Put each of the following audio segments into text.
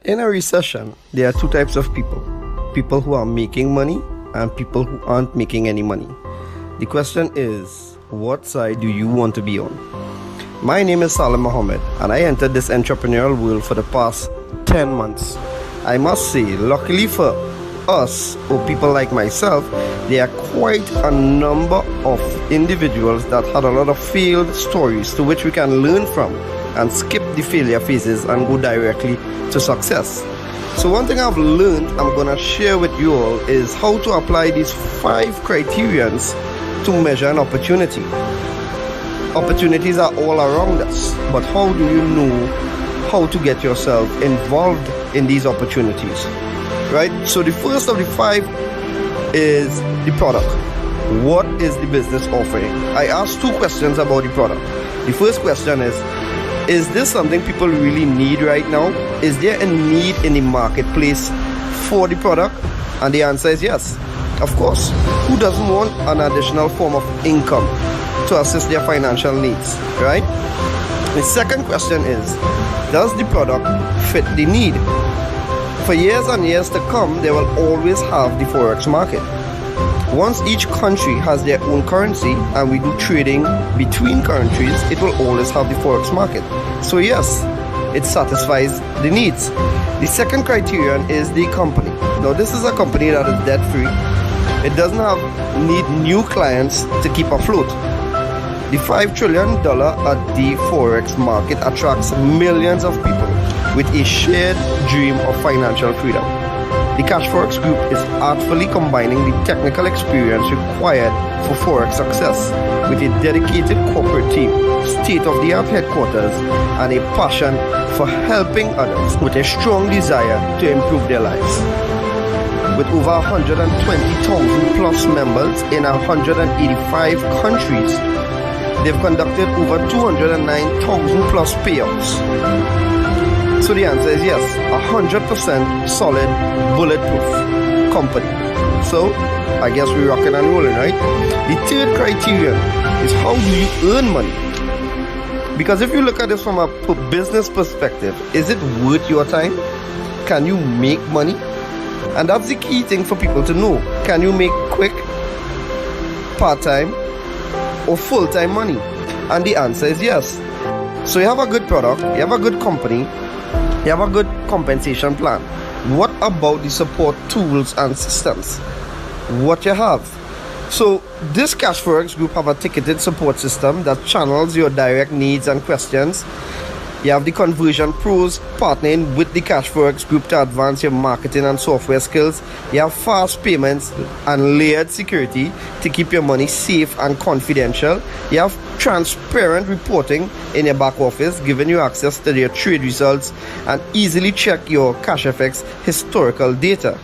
In a recession, there are two types of people. People who are making money and people who aren't making any money. The question is, what side do you want to be on? My name is Salim Mohammed and I entered this entrepreneurial world for the past 10 months. I must say, luckily for us or people like myself, there are quite a number of individuals that had a lot of failed stories to which we can learn from and skip the failure phases and go directly to success. So one thing I've learned I'm gonna share with you all is how to apply these 5 criterions to measure an opportunity. Opportunities are all around us, but how do you know how to get yourself involved in these opportunities? Right? So the first of the 5 is the product. What is the business offering? I asked 2 questions about the product. The first question is this something people really need right now? Is there a need in the marketplace for the product? And the answer is yes. Of course. Who doesn't want an additional form of income to assist their financial needs, right? The second question is, does the product fit the need? For years and years to come, they will always have the Forex market. Once each country has their own currency and we do trading between countries, it will always have the Forex market. So yes, it satisfies the needs. The second criterion is the company. Now this is a company that is debt free. It doesn't need new clients to keep afloat. The $5 trillion a day Forex market attracts millions of people with a shared dream of financial freedom. The CASHFX group is artfully combining the technical experience required for Forex success with a dedicated corporate team, state-of-the-art headquarters, and a passion for helping others with a strong desire to improve their lives. With over 120,000 plus members in 185 countries, they've conducted over 209,000 plus payouts. So the answer is yes, 100% solid, bulletproof company. So I guess we're rocking and rolling, right? The third criterion is how do you earn money? Because if you look at this from a business perspective, is it worth your time? Can you make money? And that's the key thing for people to know. Can you make quick, part-time, or full-time money? And the answer is yes. So you have a good product, you have a good company, you have a good compensation plan. What about the support tools and systems? What you have? So this CASHFX group have a ticketed support system that channels your direct needs and questions. You have the conversion pros partnering with the CASHFX group to advance your marketing and software skills. You have fast payments and layered security to keep your money safe and confidential. You have transparent reporting in your back office, giving you access to your trade results and easily check your CASHFX historical data.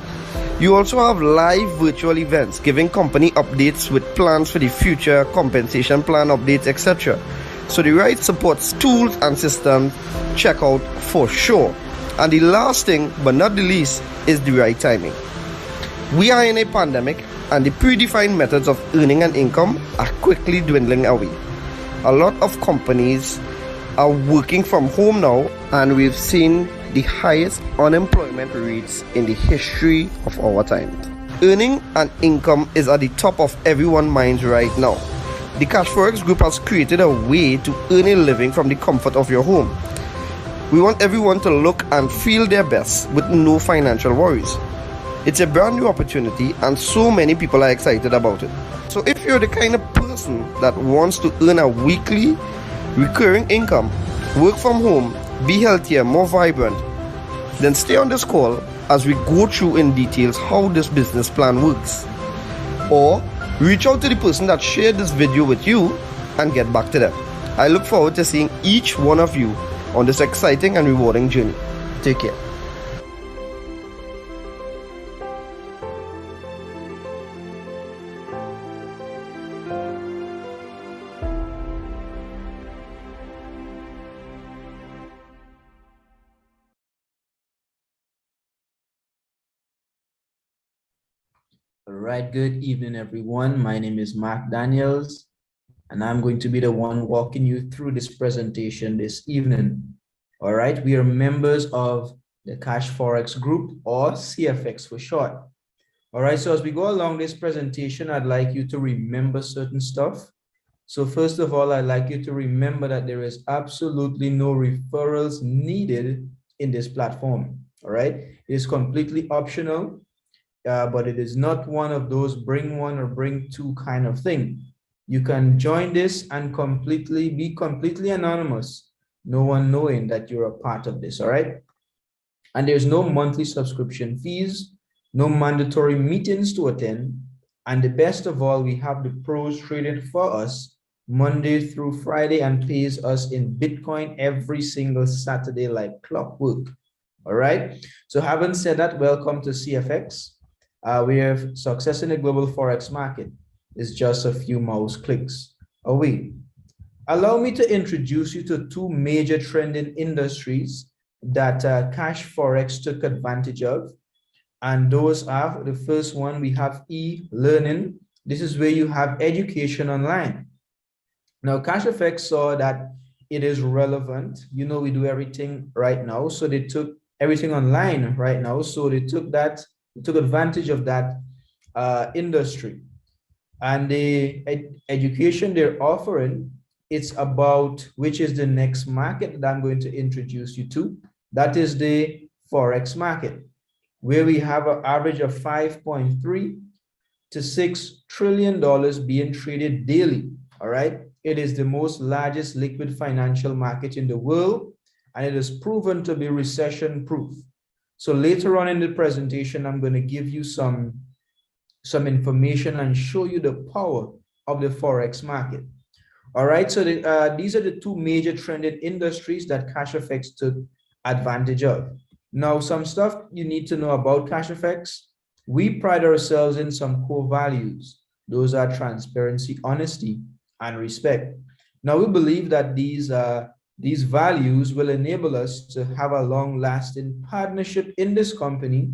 You also have live virtual events, giving company updates with plans for the future, compensation plan updates, etc. So the right supports tools and systems, check out for sure. And the last thing, but not the least, is the right timing. We are in a pandemic and the predefined methods of earning an income are quickly dwindling away. A lot of companies are working from home now and we've seen the highest unemployment rates in the history of our time. Earning an income is at the top of everyone's minds right now. The CASHFX group has created a way to earn a living from the comfort of your home. We want everyone to look and feel their best with no financial worries. It's a brand new opportunity and so many people are excited about it. So if you're the kind of person that wants to earn a weekly recurring income, work from home, be healthier, more vibrant, then stay on this call as we go through in details how this business plan works. Or reach out to the person that shared this video with you and get back to them. I look forward to seeing each one of you on this exciting and rewarding journey. Take care. All right, good evening, everyone. My name is Mark Daniels, and I'm going to be the one walking you through this presentation this evening. All right, we are members of the Cash Forex Group, or CFX for short. All right, so as we go along this presentation, I'd like you to remember certain stuff. So first of all, I'd like you to remember that there is absolutely no referrals needed in this platform. All right, it is completely optional, but it is not one of those bring one or bring two kind of thing. You can join this and be completely anonymous, no one knowing that you're a part of this. All right, and there's no monthly subscription fees, no mandatory meetings to attend. And the best of all, we have the pros traded for us Monday through Friday and pays us in Bitcoin every single Saturday like clockwork. All right. So having said that, welcome to CFX. We have success in the global Forex market. It's just a few mouse clicks away. Allow me to introduce you to two major trending industries that Cash Forex took advantage of. And those are, the first one, we have e-learning. This is where you have education online. Now, CASHFX saw that it is relevant. You know, we do everything right now. So they took everything online right now. So they took advantage of that industry. And the education they're offering, it's about which is the next market that I'm going to introduce you to. That is the Forex market, where we have an average of 5.3 to $6 trillion being traded daily. All right. It is the most largest liquid financial market in the world, and it is proven to be recession proof. So later on in the presentation, I'm going to give you some information and show you the power of the Forex market. All right. So these are the two major trended industries that CASHFX took advantage of. Now, some stuff you need to know about CASHFX. We pride ourselves in some core values. Those are transparency, honesty, and respect. Now, we believe that these values will enable us to have a long-lasting partnership in this company,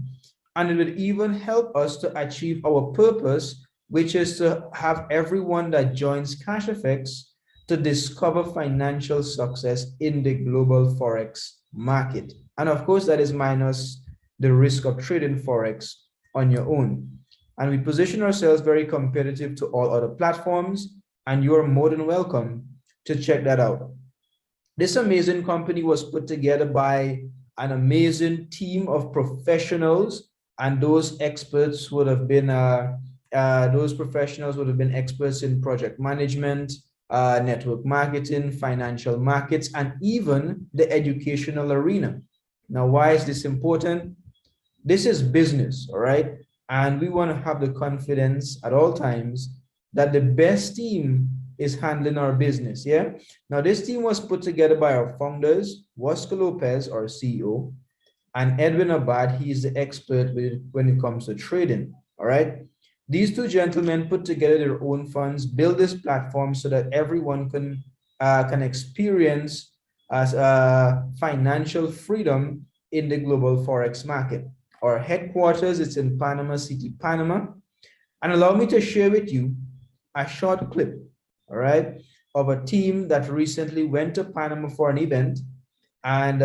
and it will even help us to achieve our purpose, which is to have everyone that joins CASHFX to discover financial success in the global Forex market. And of course, that is minus the risk of trading Forex on your own. And we position ourselves very competitive to all other platforms, and you are more than welcome to check that out. This amazing company was put together by an amazing team of professionals, and those experts would have been, experts in project management, network marketing, financial markets, and even the educational arena. Now, why is this important? This is business, all right? And we want to have the confidence at all times that the best team is handling our business, yeah? Now, this team was put together by our founders, Wasco Lopez, our CEO, and Edwin Abad. He is the expert when it comes to trading, all right? These two gentlemen put together their own funds, build this platform so that everyone can experience financial freedom in the global Forex market. Our headquarters is in Panama City, Panama. And allow me to share with you a short clip, all right, of a team that recently went to Panama for an event. And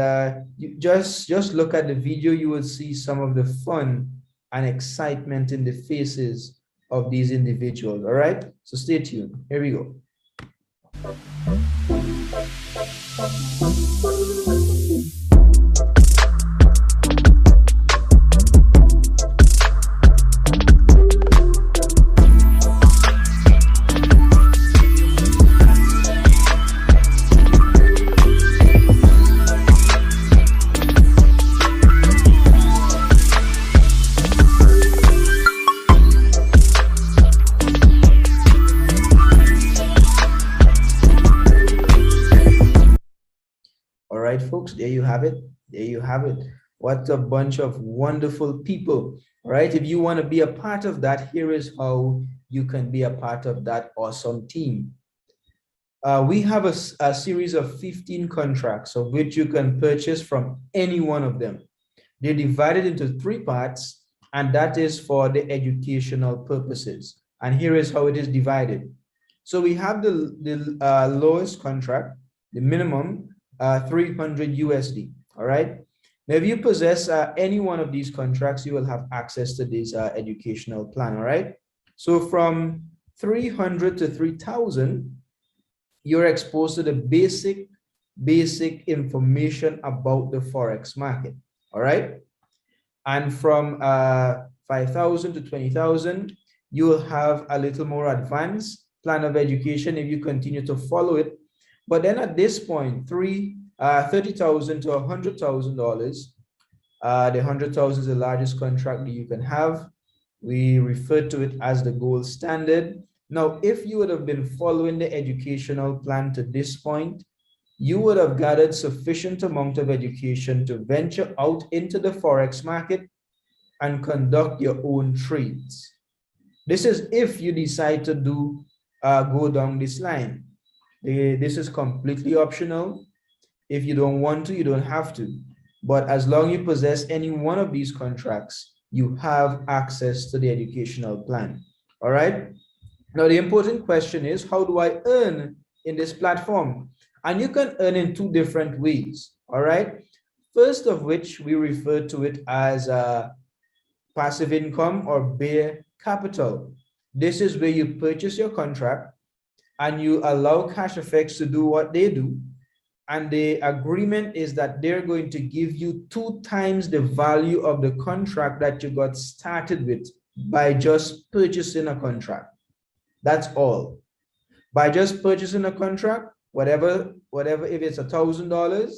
you just look at the video, you will see some of the fun and excitement in the faces of these individuals, all right? So stay tuned. Here we go. Folks, there you have it. There you have it. What a bunch of wonderful people. All right. If you want to be a part of that, here is how you can be a part of that awesome team. We have a series of 15 contracts of which you can purchase from any one of them. They're divided into 3 parts, and that is for the educational purposes. And here is how it is divided. So we have the lowest contract, the minimum, 300 USD. All right. Now, if you possess any one of these contracts, you will have access to this educational plan, all right? So from 300 to 3,000, you're exposed to the basic information about the Forex market, all right? And from 5,000 to 20,000, you will have a little more advanced plan of education if you continue to follow it. But then at this point, $30,000 to $100,000, the 100,000 is the largest contract that you can have. We refer to it as the gold standard. Now, if you would have been following the educational plan to this point, you would have gathered sufficient amount of education to venture out into the Forex market and conduct your own trades. This is if you decide to go down this line. This is completely optional. If you don't want to, you don't have to. But as long as you possess any one of these contracts, you have access to the educational plan. All right. Now, the important question is, how do I earn in this platform? And you can earn in two different ways. All right. First of which we refer to it as passive income or bare capital. This is where you purchase your contract and you allow CASHFX to do what they do. And the agreement is that they're going to give you 2 times the value of the contract that you got started with by just purchasing a contract. That's all. By just purchasing a contract, whatever, if it's $1,000,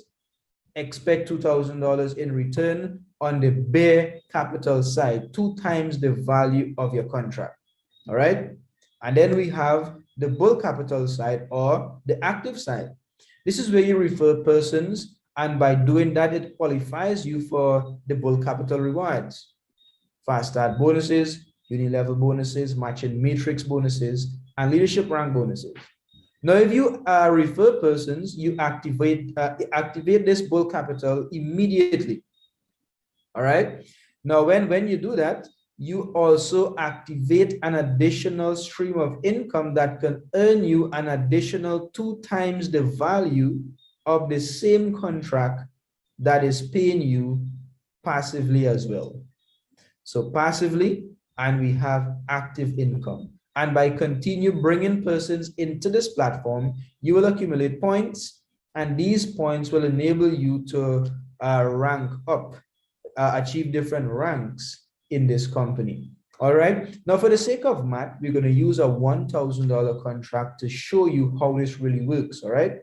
expect $2,000 in return on the bare capital side, 2 times the value of your contract. All right. And then we have the bull capital side or the active side. This is where you refer persons, and by doing that, it qualifies you for the bull capital rewards, fast start bonuses, uni-level bonuses, matching matrix bonuses, and leadership rank bonuses. Now, if you refer persons, you activate this bull capital immediately. All right. Now, when you do that, you also activate an additional stream of income that can earn you an additional 2 times the value of the same contract that is paying you passively as well. So passively, and we have active income. And by continue bringing persons into this platform, you will accumulate points, and these points will enable you to rank up, achieve different ranks in this company. All right. Now, for the sake of math, we're going to use a $1,000 contract to show you how this really works. All right.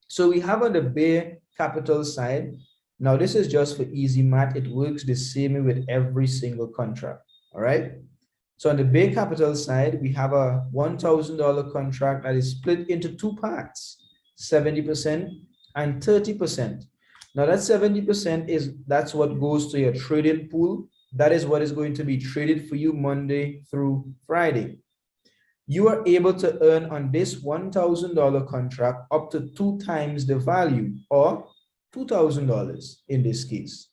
So we have on the bare capital side. Now, this is just for easy math. It works the same way with every single contract. All right. So on the bare capital side, we have a $1,000 contract that is split into 2 parts, 70% and 30%. Now that 70% that's what goes to your trading pool. That is what is going to be traded for you Monday through Friday. You are able to earn on this $1,000 contract up to 2 times the value, or $2,000 in this case.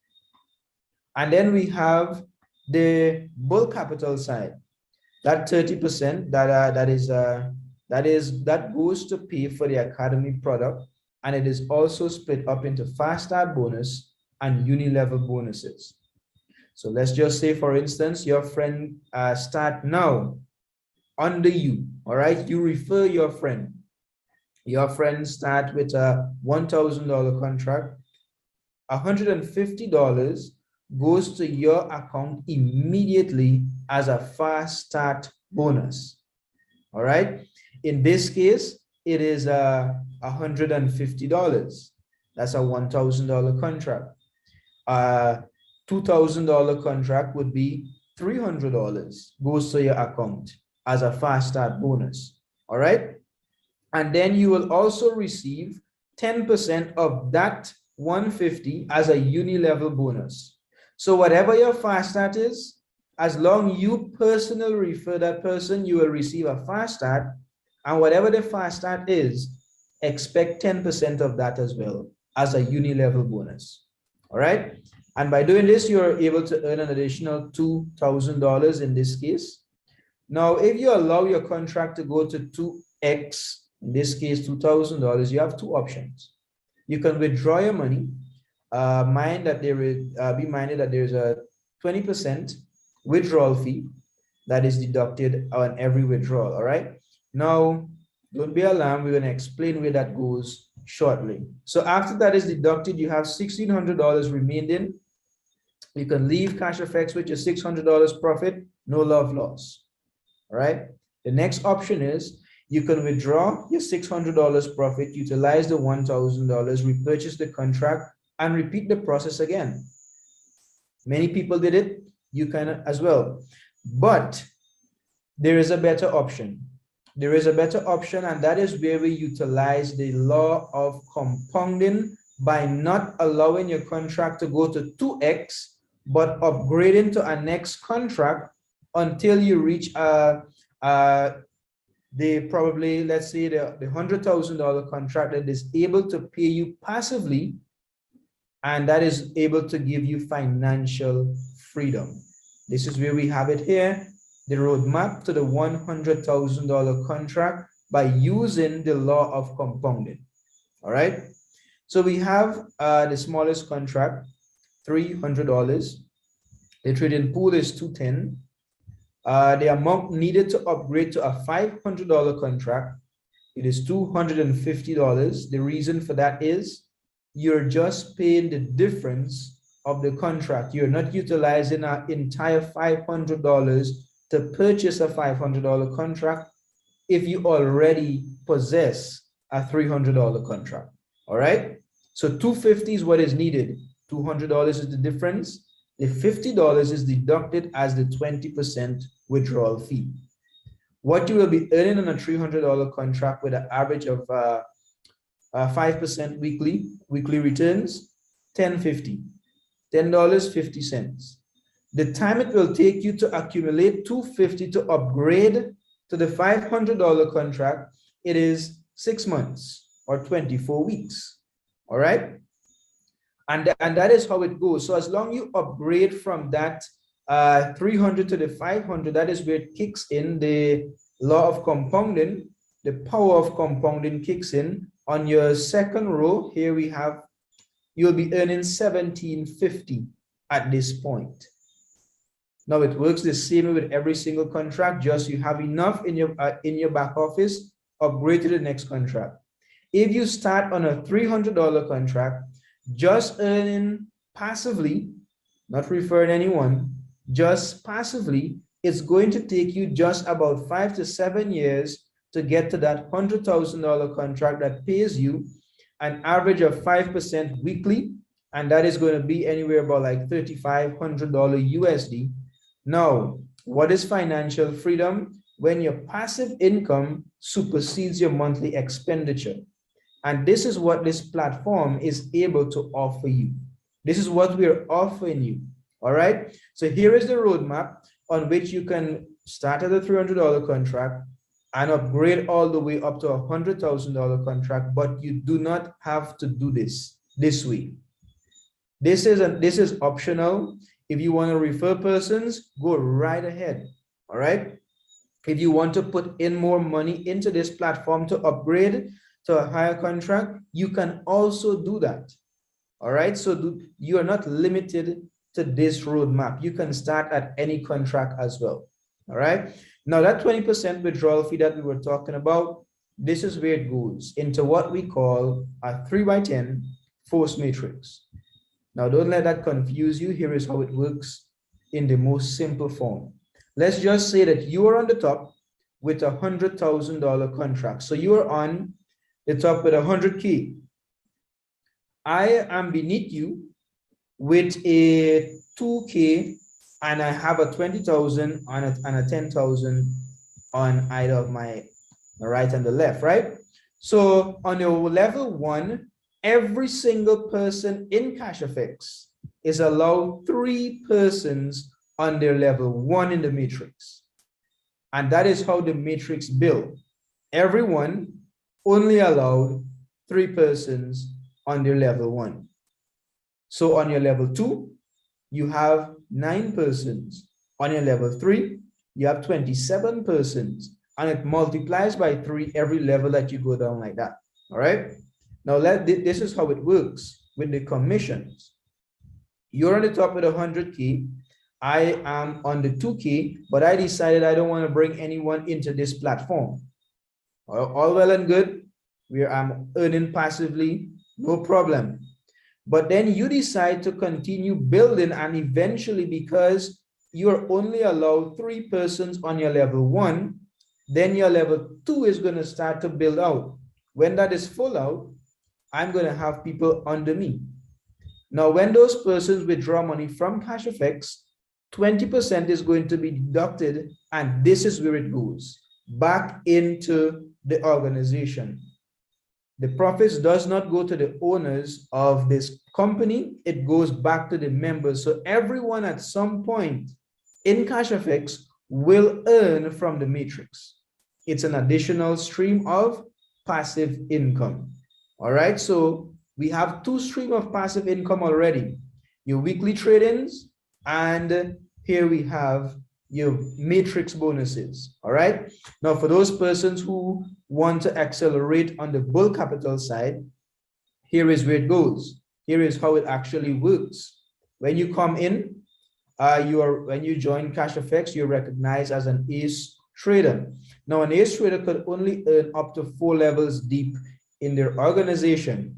And then we have the bull capital side. That 30% that goes to pay for the academy product, and it is also split up into fast start bonus and uni-level bonuses. So let's just say, for instance, your friend start now under you. All right, you refer your friend. Your friend start with a $1,000 contract. $150 goes to your account immediately as a fast start bonus. All right. In this case, it is $150. That's a $1,000 contract. $2,000 contract would be $300 goes to your account as a fast start bonus. All right. And then you will also receive 10% of that 150 as a uni-level bonus. So whatever your fast start is, as long you personally refer that person, you will receive a fast start. And whatever the fast start is, expect 10% of that as well as a uni-level bonus. All right. And by doing this, you are able to earn an additional $2,000 in this case. Now, if you allow your contract to go to 2x, in this case, $2,000, you have 2 options. You can withdraw your money, mind that there is be minded that there's a 20% withdrawal fee that is deducted on every withdrawal. All right. Now, don't be alarmed. We're going to explain where that goes shortly. So after that is deducted, you have $1,600 remaining. You can leave CASHFX with your $600 profit, no love loss. All right. The next option is you can withdraw your $600 profit, utilize the $1,000, repurchase the contract, and repeat the process again. Many people did it. You can as well. But there is a better option. There is a better option, and that is where we utilize the law of compounding by not allowing your contract to go to 2x, but upgrading to a next contract until you reach probably, let's say the $100,000 contract that is able to pay you passively, and that is able to give you financial freedom. This is where we have it here, the roadmap to the $100,000 contract by using the law of compounding. All right. So we have the smallest contract, $300. The trading pool is 210. The amount needed to upgrade to a $500 contract, it is $250. The reason for that is you're just paying the difference of the contract. You're not utilizing an entire $500 to purchase a $500 contract if you already possess a $300 contract. All right. So $250 is what is needed. $200 is the difference. The $50 is deducted as the 20% withdrawal fee. What you will be earning on a $300 contract with an average of 5% weekly returns, $10.50, $10.50. The time it will take you to accumulate $250 to upgrade to the $500 contract, it is 6 months or 24 weeks. All right. And that is how it goes. So as long as you upgrade from that 300 to the 500, that is where it kicks in the law of compounding. The power of compounding kicks in. On your second row, here we have, you'll be earning $17.50 at this point. Now it works the same with every single contract, just you have enough in your back office, upgrade to the next contract. If you start on a $300 contract, just earning passively, not referring anyone, just passively, it's going to take you just about 5 to 7 years to get to that $100,000 contract that pays you an average of 5% weekly, and that is going to be anywhere about like $3,500 USD. Now, what is financial freedom? When your passive income supersedes your monthly expenditure. And this is what this platform is able to offer you. This is what we're offering you. All right. So here is the roadmap on which you can start at a $300 contract and upgrade all the way up to a $100,000 contract, but you do not have to do this way. This is optional. If you want to refer persons, go right ahead. All right. If you want to put in more money into this platform to upgrade to a higher contract, you can also do that. All right. So you are not limited to this roadmap. You can start at any contract as well. All right. Now that 20% withdrawal fee that we were talking about, this is where it goes into what we call a 3x10 force matrix. Now don't let that confuse you. Here is how it works in the most simple form. Let's just say that you are on the top with a $100,000 contract. So you are on the top with 100K. I am beneath you with a 2K, and I have a 20,000 and a 10,000 on either of my right and the left, right? So on your level 1, every single person in CASHFX is allowed 3 persons on their level 1 in the matrix. And that is how the matrix built. Everyone only allowed 3 persons on their level 1. So on your level 2, you have 9 persons. On your level 3, you have 27 persons. And it multiplies by 3 every level that you go down like that. All right. Now this is how it works. with the commissions. You're on the top with 100K. I am on the 2K, but I decided I don't want to bring anyone into this platform. All well and good. I'm earning passively, no problem. But then you decide to continue building, and eventually, because you're only allowed 3 persons on your level 1, then your level 2 is going to start to build out. When that is full out, I'm going to have people under me. Now, when those persons withdraw money from CASHFX, 20% is going to be deducted, and this is where it goes back into the organization. The profits does not go to the owners of this company, it goes back to the members. So everyone at some point in CASHFX will earn from the matrix. It's an additional stream of passive income. All right, so we have 2 streams of passive income already. Your weekly trade-ins, and here we have your matrix bonuses. All right, now for those persons who want to accelerate on the bull capital side, here is where it goes. Here is how it actually works. When you come in, when you join CASHFX, you're recognized as an ace trader. Now, an ace trader could only earn up to 4 levels deep in their organization.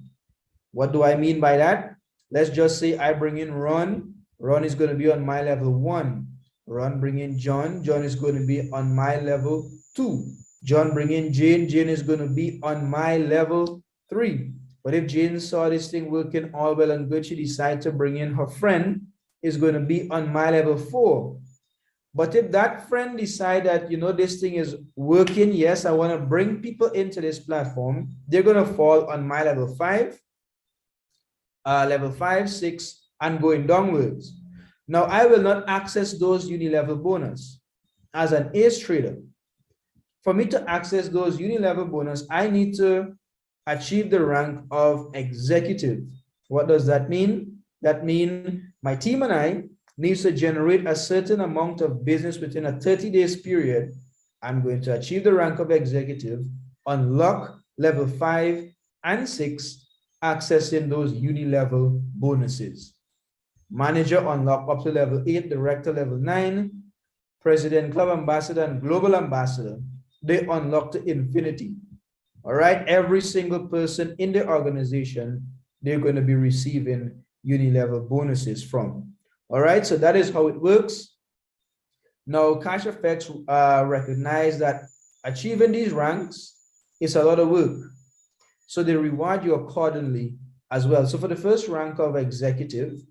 What do I mean by that? Let's just say I bring in Ron. Ron is going to be on my level 1. Ron bring in John. John is going to be on my level 2. John bring in Jane. Jane is going to be on my level 3. But if Jane saw this thing working all well and good, she decided to bring in her friend, is going to be on my level 4. But if that friend decide that, you know, this thing is working, yes, I want to bring people into this platform, they're going to fall on my level 5, 6, and going downwards. Now, I will not access those uni-level bonus as an ace trader. For me to access those uni-level bonus, I need to achieve the rank of executive. What does that mean? That means my team and I needs to generate a certain amount of business within a 30 days period. I'm going to achieve the rank of executive, unlock level 5 and 6, accessing those uni-level bonuses. Manager unlock up to level 8, director level 9, president, club ambassador, and global ambassador. They unlock to infinity. All right, every single person in the organization, they're going to be receiving uni-level bonuses from. All right, so that is how it works. Now, CASHFX recognize that achieving these ranks is a lot of work. So they reward you accordingly as well. So for the first rank of executive,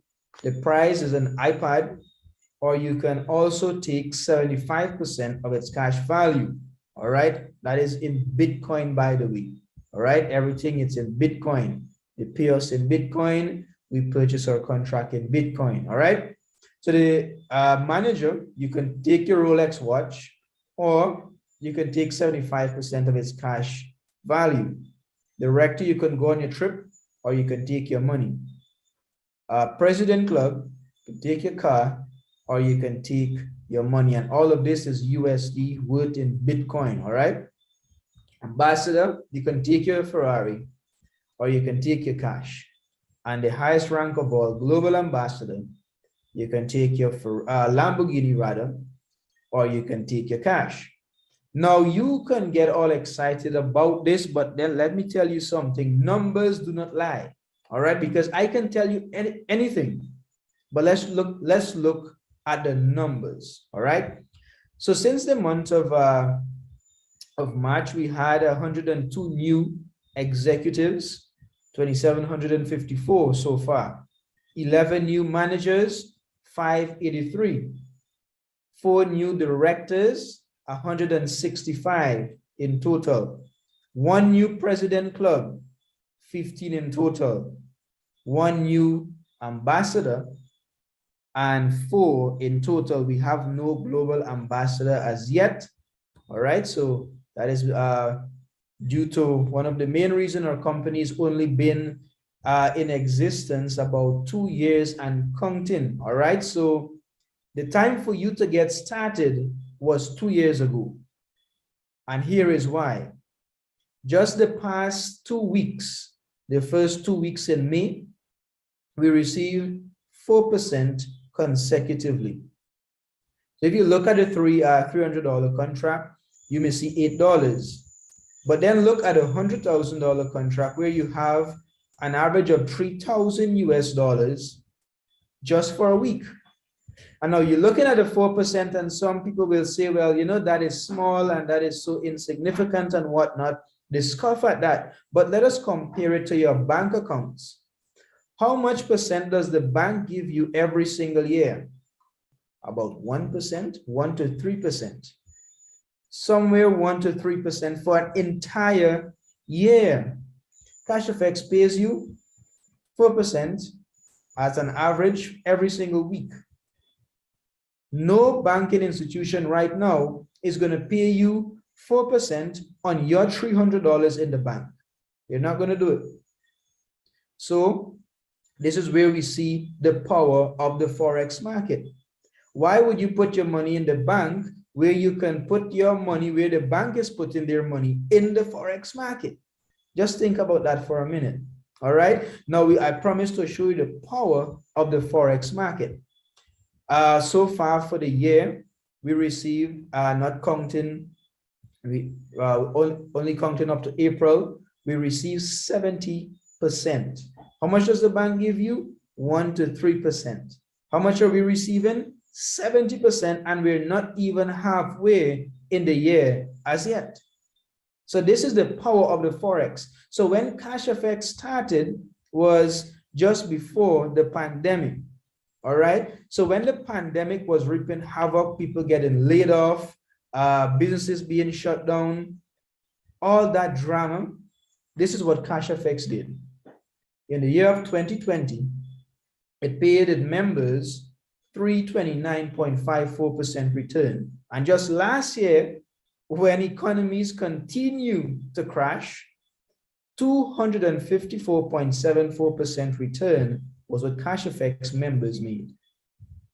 the prize is an iPad, or you can also take 75% of its cash value. All right, that is in Bitcoin, by the way. All right, everything it's in Bitcoin. They pay us in Bitcoin. We purchase our contract in Bitcoin. All right. So the manager, you can take your Rolex watch, or you can take 75% of its cash value. Director, you can go on your trip, or you can take your money. President Club, you can take your car, or you can take your money. And all of this is USD worth in Bitcoin. All right. Ambassador, you can take your Ferrari, or you can take your cash. And the highest rank of all, global ambassador, you can take your Lamborghini rather, or you can take your cash. Now you can get all excited about this, but then let me tell you something. Numbers do not lie. All right, because I can tell you anything, but let's look at the numbers. All right. So since the month of March, we had 102 new executives. 2,754 so far. 11 new managers, 583. 4 new directors, 165 in total. 1 new president club, 15 in total. 1 new ambassador, and 4 in total. We have no global ambassador as yet. All right, so that is due to one of the main reasons our company's only been in existence about 2 years and counting. All right, so the time for you to get started was 2 years ago, and here is why. Just the past 2 weeks, the first 2 weeks in May, we received 4% consecutively. So if you look at the $300 contract, you may see $8. But then look at a $100,000 contract where you have an average of 3,000 US dollars just for a week. And now you're looking at the 4%, and some people will say, well, you know, that is small and that is so insignificant and whatnot. They scoff at that. But let us compare it to your bank accounts. How much percent does the bank give you every single year? About 1%, 1 to 3%. Somewhere 1 to 3% for an entire year. CASHFX pays you 4% as an average every single week. No banking institution right now is going to pay you 4% on your $300 in the bank. They're not going to do it. So this is where we see the power of the Forex market. Why would you put your money in the bank where you can put your money where the bank is putting their money in the Forex market? Just think about that for a minute. All right. Now I promise to show you the power of the Forex market. So far for the year, we received, not counting, only counting up to April, we received 70%. How much does the bank give you? 1 to 3%. How much are we receiving? 70%, and we're not even halfway in the year as yet. So this is the power of the Forex. So when CASHFX started was just before the pandemic. All right. So when the pandemic was reaping havoc, people getting laid off, businesses being shut down, all that drama, this is what CASHFX did. In the year of 2020, it paid its members 329.54% return. And just last year, when economies continue to crash, 254.74% return was what CASHFX members made.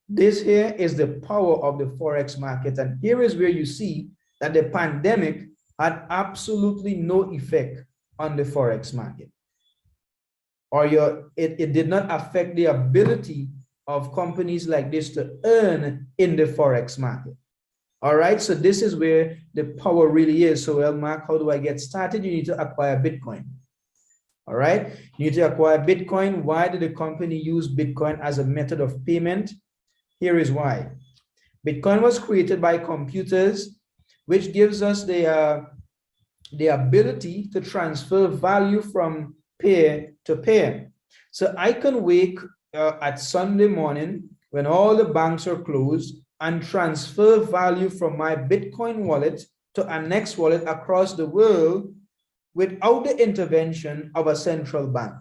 This here is the power of the Forex market. And here is where you see that the pandemic had absolutely no effect on the Forex market. Or it did not affect the ability of companies like this to earn in the Forex market. All right, so this is where the power really is. So, well, Mark, how do I get started? You need to acquire Bitcoin. All right, you need to acquire Bitcoin. Why did the company use Bitcoin as a method of payment? Here is why. Bitcoin was created by computers, which gives us the ability to transfer value from pair to pair. So I can wake at Sunday morning when all the banks are closed and transfer value from my Bitcoin wallet to a next wallet across the world without the intervention of a central bank.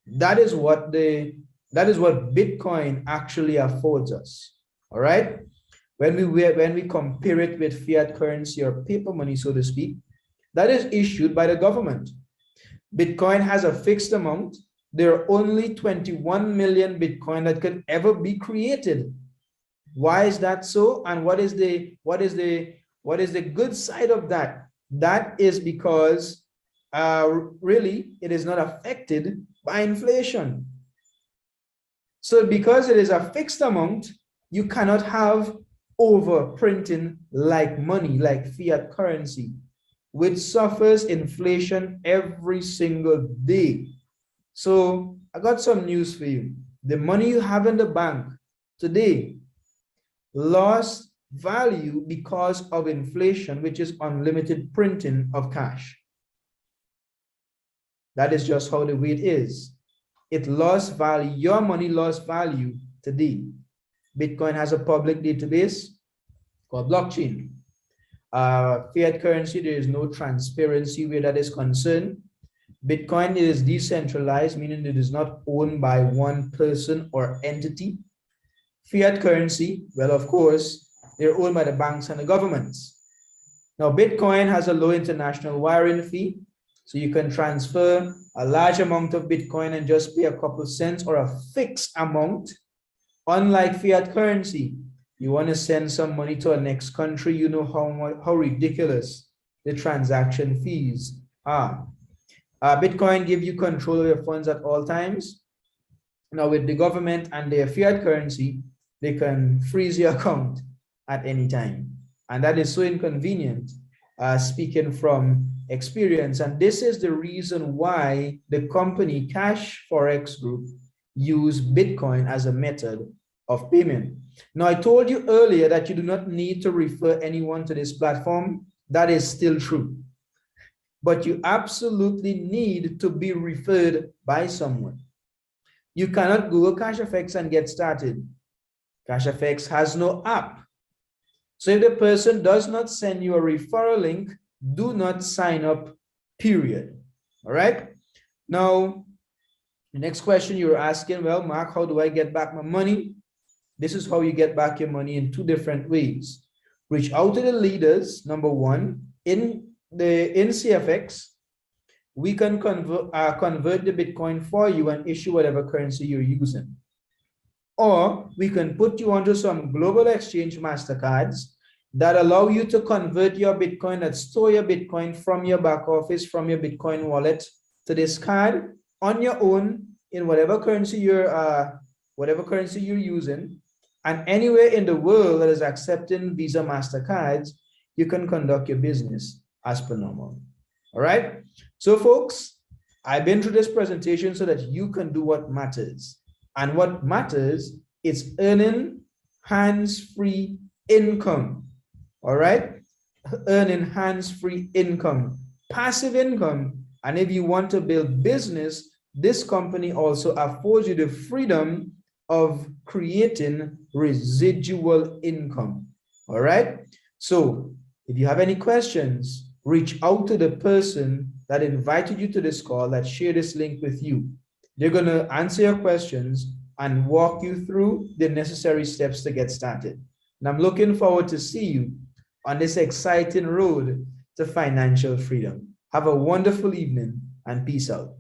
That is what Bitcoin actually affords us. All right. When we compare it with fiat currency or paper money, so to speak, that is issued by the government. Bitcoin has a fixed amount. There are only 21 million Bitcoin that could ever be created. Why is that so? And what is the good side of that? That is because really it is not affected by inflation. So because it is a fixed amount, you cannot have overprinting like money, like fiat currency, which suffers inflation every single day. So I got some news for you. The money you have in the bank today lost value because of inflation, which is unlimited printing of cash. That is just how the way it is. It lost value. Your money lost value today. Bitcoin has a public database called blockchain. Fiat currency, there is no transparency where that is concerned. Bitcoin is decentralized, meaning it is not owned by one person or entity. Fiat currency, well, of course, they're owned by the banks and the governments. Now, Bitcoin has a low international wiring fee, so you can transfer a large amount of Bitcoin and just pay a couple cents or a fixed amount. Unlike fiat currency, you want to send some money to a next country, you know how ridiculous the transaction fees are. Bitcoin gives you control of your funds at all times. Now, with the government and their fiat currency, they can freeze your account at any time. And that is so inconvenient, speaking from experience. And this is the reason why the company CASHFX Group use Bitcoin as a method of payment. Now, I told you earlier that you do not need to refer anyone to this platform. That is still true. But you absolutely need to be referred by someone. You cannot Google CASHFX and get started. CASHFX has no app. So if the person does not send you a referral link, do not sign up, period. All right? Now, the next question you're asking, well, Mark, how do I get back my money? This is how you get back your money in two different ways. Reach out to the leaders, number one. In CFX, we can convert the Bitcoin for you and issue whatever currency you're using. Or we can put you onto some global exchange MasterCards that allow you to convert your Bitcoin, that store your Bitcoin from your back office, from your Bitcoin wallet to this card on your own in whatever currency you're using. And anywhere in the world that is accepting Visa MasterCards, you can conduct your business as per normal. All right. So folks, I've been through this presentation so that you can do what matters. And what matters is earning hands-free income. All right. Earning hands-free income, passive income. And if you want to build business, this company also affords you the freedom of creating residual income. All right. So if you have any questions, reach out to the person that invited you to this call, that shared this link with you. They're going to answer your questions and walk you through the necessary steps to get started. And I'm looking forward to see you on this exciting road to financial freedom. Have a wonderful evening and peace out.